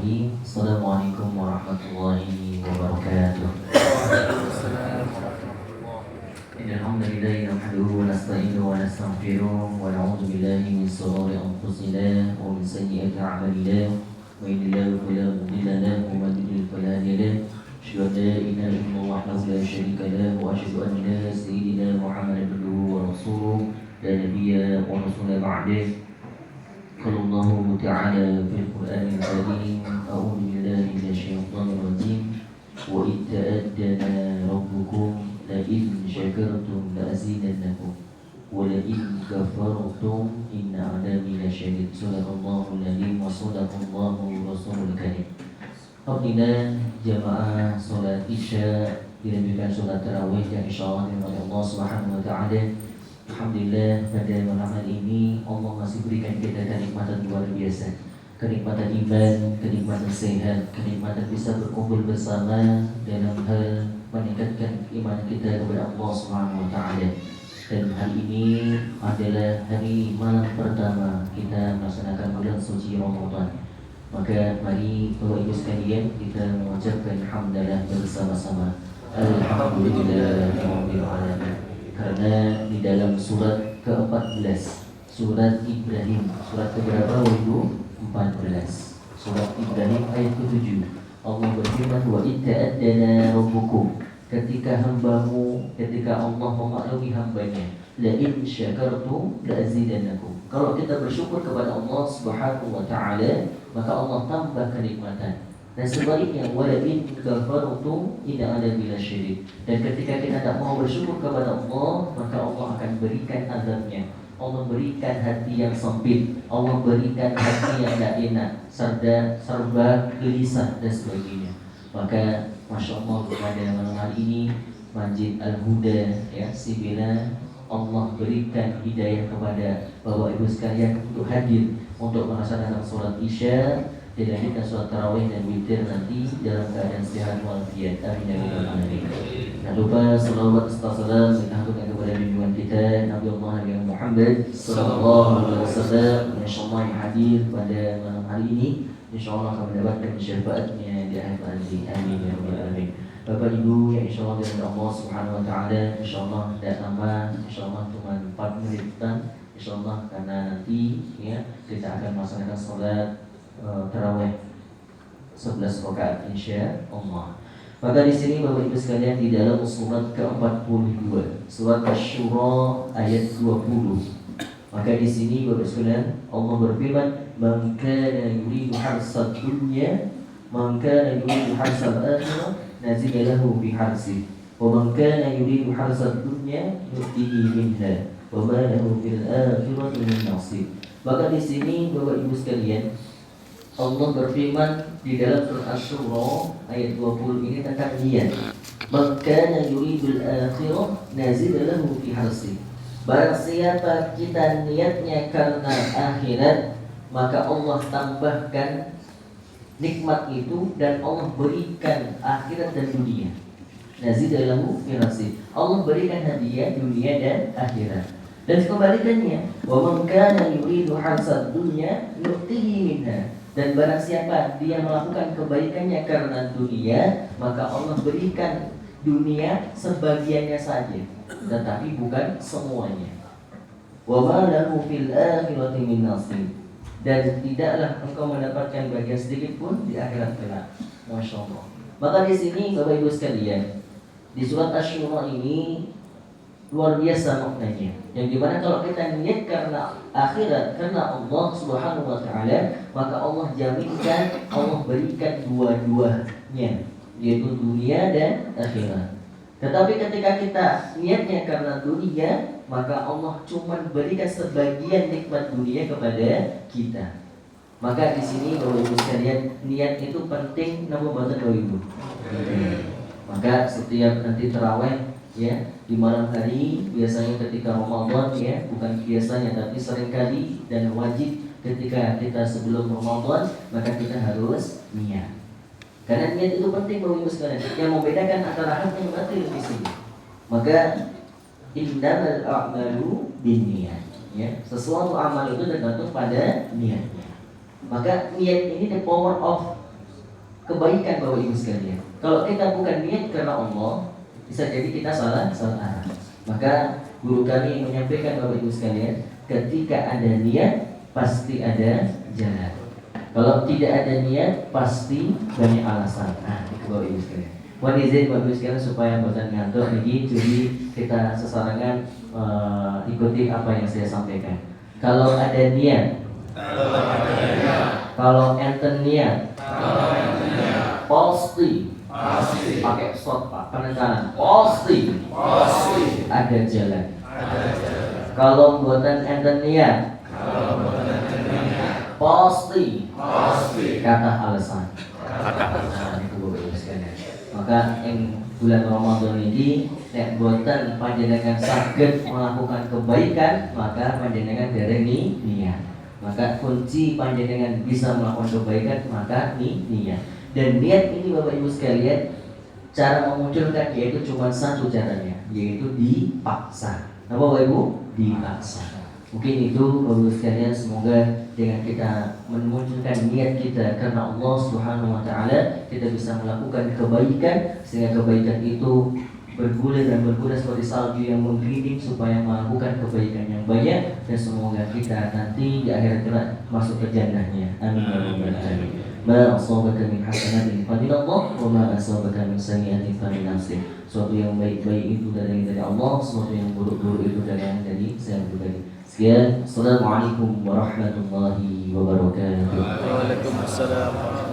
Bismillahirrahmanirrahim. Assalamualaikum warahmatullahi wabarakatuh. Alhamdulillah nahmaduhu wa nasta'inuhu wa nastaghfiruh wa na'udzu billahi min shururi anfusina wa min sayyiati a'malina. Wa yahdihillahu fala mudilla lahu wa man yudlil fala hadiya lahu. Asyhadu an la ilaha illallah wahdahu la syarika lahu wa asyhadu anna sayyidina Muhammadan abduhu wa rasuluh la nabiyya wa rasula ba'dahu. قال الله تعالى في القرآن الكريم أعوذ بالله من الشيطان الرجيم وإذ تأذن ربكم لئن شكرتم لأزيدنكم ولئن كفرتم إن عذابي لشديد صدق الله العظيم وصدق الله ورسوله الكريم. Alhamdulillah jamaah sholat isya dilanjutkan sholat tarawih yang insyaallah oleh Allah Subhanahu wa taala. Alhamdulillah pada malam hari ini Allah masih berikan kita kenikmatan luar biasa, kenikmatan iman, kenikmatan sehat, kenikmatan bisa berkumpul bersama dalam hal meningkatkan iman kita kepada Allah Subhanahu wa taala. Dan hari ini adalah hari malam pertama kita melaksanakan bulan suci Ramadan. Maka mari Bapak Ibu sekalian kita mengucapkan hamdalah bersama-sama. Alhamdulillahirabbil alamin. Karena di dalam surat ke-14 surat Ibrahim, surat keberapa Ibu? 14. Surat Ibrahim ayat ke-7 Allah berfirman wa itta'adana rabbukum, ketika hambamu, ketika Allah memaklumi hambanya, la in syakartum la azidannakum. Kalau kita bersyukur kepada Allah Subhanahu wa taala, maka Allah tambah kenikmatan. Dan sebaliknya wala in kafartum inna adabi lasyadid. Dan ketika kita tak mau bersyukur kepada Allah, maka Allah akan berikan azabnya. Allah berikan hati yang sempit, Allah berikan hati yang tak enak, serba gelisah dan sebagainya. Maka Masya Allah pada malam hari ini Masjid Al-Huda ya Sibila, Allah berikan hidayah kepada Bapak Ibu sekalian untuk hadir untuk melaksanakan sholat isya, dilanjutkan sholat tarawih dan witir nanti dalam keadaan sehat walafiat. Amin ya rabbal alamin. Jangan lupa salawat serta salam kita haturkan kepada junjungan kita Nabi Allah Nabi Muhammad sallallahu alaihi wasallam. Insyaallah yang hadir pada malam hari ini insyaallah akan mendapatkan syafaatnya di akhir nanti. Amin ya rabbal alamin. Bapak Ibu yang insyaallah dari Allah Subhanahu wa taala, insyaallah tidak lama, insyaallah cuma 4 menitan insyaallah, karena nanti ya kita akan melaksanakan salat tarawih 11 rakaat insyaallah. Maka di sini Bapak Ibu sekalian di dalam surat ke-42 surat Asy-Syura ayat 20. Maka di sini Bapak Ibu sekalian Allah berfirman, "Man kana yuridu harsad dunya, man kana yuridu harsal akhirah, nazid lahu bi harsi. Wa man kana yuridu harsad dunya nu'tihi minha, wa ma lahu fil akhirati min nasib." Maka di sini Bapak Ibu sekalian Allah berfirman di dalam surat Asy-Syura ayat 20 ini tentang niat. Maka yuridul akhirah nazid lahu fi harsi. Barang siapa kita niatnya karena akhirat, maka Allah tambahkan nikmat itu dan Allah berikan akhirat dan dunia. Nazid lahu fi harsi. Allah berikan hadiah dunia dan akhirat. Dan kebalikannya, wa man kana yuridu harsad dunya nu'tihi minha. Dan barang siapa dia melakukan kebaikannya karena dunia, maka Allah berikan dunia sebagiannya saja, tetapi bukan semuanya. Wa ma lahu fil akhirati min nasib. Dan tidaklah engkau mendapatkan bagian sedikit pun di akhirat kelak. Masya Allah. Maka di sini Bapak Ibu sekalian, di surat Asy-Syura ini luar biasa maknanya. Yang dimana kalau kita niat karena akhirat, karena Allah Subhanahu wa taala, maka Allah jaminkan, Allah berikan dua-duanya, yaitu dunia dan akhirat. Tetapi ketika kita niatnya karena dunia, maka Allah cuma berikan sebagian nikmat dunia kepada kita. Maka di sini Bapak Ibu sekalian, niat itu penting, namun bukan Bapak Ibu. Maka setiap nanti tarawih ya di malam hari, biasanya ketika Ramadan ya, bukan biasanya tapi seringkali dan wajib ketika kita sebelum Ramadan, maka kita harus niat. Karena niat itu penting Bapak Ibu sekalian. Yang membedakan antara hak dan batil di sini. Maka innamal a'malu binniyat. Ya, sesuatu amal itu tergantung pada niatnya. Maka niat ini the power of kebaikan Bapak Ibu sekalian. Kalau kita bukan niat karena Allah, bisa jadi kita salah arah. Maka guru kami menyampaikan Bapak Ibu sekalian, ketika ada niat pasti ada jalan. Kalau tidak ada niat pasti banyak alasan. Nah, itu Bapak Ibu sekalian. Mohon izin Bapak Ibu sekalian supaya bosan ngantuk lagi, jadi kita sesarangan ikuti apa yang saya sampaikan. Kalau ada niat, kalau enten niat, pasti pakai shot Pak, penekanan pasti ada jalan. Kalau buatan enten niat, pasti kata alasan. Nah, itu Bapak Ibu sekalian. Maka yang bulan Ramadan ini nek boten panjenengan saged melakukan kebaikan, maka panjenengan dereng niat. Maka kunci panjenengan bisa melakukan kebaikan maka niat. Dan niat ini Bapak Ibu sekalian, cara memunculkan yaitu cuma satu caranya, yaitu dipaksa. Apa Bapak Ibu? Dipaksa. Mungkin itu Bapak Ibu sekalian, semoga dengan kita memunculkan niat kita karena Allah Subhanahu wa taala, kita bisa melakukan kebaikan sehingga kebaikan itu bergulir dan bergulir seperti salju yang menggiling supaya melakukan kebaikan yang banyak, dan semoga kita nanti di akhir kelak masuk ke jannahnya. Amin ya rabbal alamin. Ma asabaka min hasanatin fa min Allah wa ma asabaka min sayyi'atin fa min nafsik. Suatu yang baik-baik itu dari Allah, suatu yang buruk-buruk itu dari saya pribadi. Sekian, assalamualaikum warahmatullahi wabarakatuh. Waalaikumsalam.